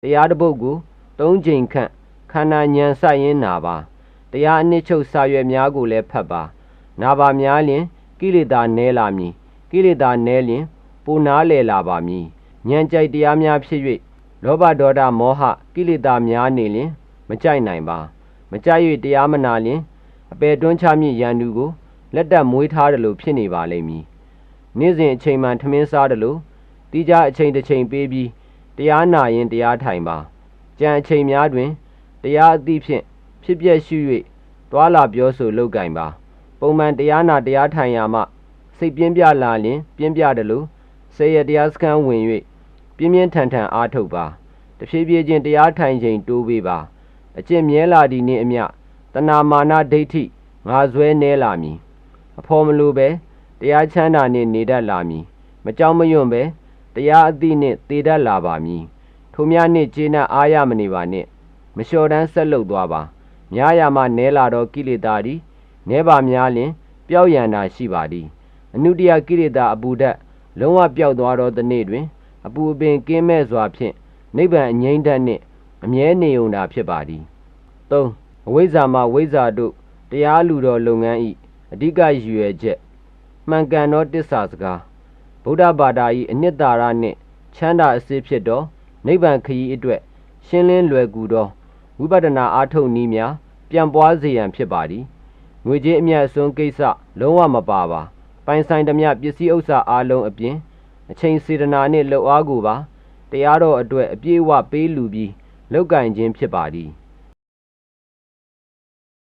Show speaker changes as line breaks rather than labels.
တရားတစ်ပုဒ်ကို3 ကြိမ်ခန့်ခန္ဓာဉာဏ်စိုက်ရင်းနာပါတရားအနှစ်ချုပ်စာရွက်များကိုလည်းဖတ်ပါနာပါများလျင်ကိလေသာနည်းလာမည်ကိလေသာနည်းလျင်ပိုနားလည်လာပါမည်ဉာဏ်ကြိုက်တရားများဖြစ်၍လောဘဒေါသမောဟကိလေသာများနေလျင်မကြိုက်နိုင်ပါမကြိုက်၍တရားမနာလျင်အပေတွန်းချမြင့်ရန်သူကိုလက်တက်မွေးထားတယ်လို့ဖြစ်နေပါလိမ့်မည်နေ့စဉ်အချိန်မှန်ထမင်းစားတယ်လို့တိကျအချိန်တစ်ချိန်ပေးပြီးတရားနာရင်တရားထိုင်ပါကြံအချိန်များတွင်တရားအသည့်ဖြင့်ဖြစ်ပျက်ရှု၍တွာလာပြောဆိုလုပ်ကင်ပါပုံမှန်တရားနာတရားထိုင်ရာမှစိတ်ပြင်းပြလာလျင်ပြင်းပြတယ်လို့စေရတရားစခန်းဝင်၍ပြင်းပြင်းထန်ထန်အားထုတ်ပါတဖြည်းဖြည်းချင်းတရားထိုင်ချိန်တိုးပေးပါအကျင့်မြဲလာသည်နှင့်အမျှတဏမာနဒိဋ္ဌိငါဇွဲနဲလာမည်အဖော်မလိုပဲတရားချမ်းသာနှင့်နေတတ်လာမည်မကြောက်မရွံ့ပဲတရားအသည့်နှင့်သေတတ်လာပါမည်ထိုများနှင့်ကျေနပ်အားရမနေပါနှင့်မလျှော်တမ်းဆက်လုပ်သွားပါများရမှနဲလာသောကိလေသာသည်နဲပါများလျင်ပျောက်ရန်တာရှိပါသည်အနုတ္တယကိလေသာအပူဓာတ်လုံးဝပျောက်သွားသောတနေ့တွင်အပူအပင်ကင်းမဲ့စွာဖြင့်နိဗ္ဗာန်အငြိမ့်ဓာတ်နှင့်အမြဲနေုံတာဖြစ်ပါသည်3အဝိဇ္ဇာမှဝိဇ္ဇာတို့တရားလူတော်လုပ်ငန်း၏အဓိကရည်ရွယ်ချက်မှန်ကန်သောတစ္ဆာစကားဗုဒ္ဓဘာသာ၏အနှစ်သာရနှင့်ချမ်းသာအစစ်ဖြစ်သောနိဗ္ဗာန်ခရီးအတွက်ရှင်းလင်းလွယ်ကူသောဝိပဿနာအားထုတ်နည်းများပြန်ပွားစေရန်ဖြစ်ပါသည်ငွေကြေးအမြတ်အစွန်းကိစ္စလုံးဝမပါပါပိုင်ဆိုင်သမျှပစ္စည်းဥစ္စာအားလုံးအပြင်အချိန်စေတနာနှင့်လှုပ်အားကိုပါတရားတော်အတွက်အပြည့်အဝပေးလူပြီးလောက်ကင်ခြင်းဖြစ်ပါသည်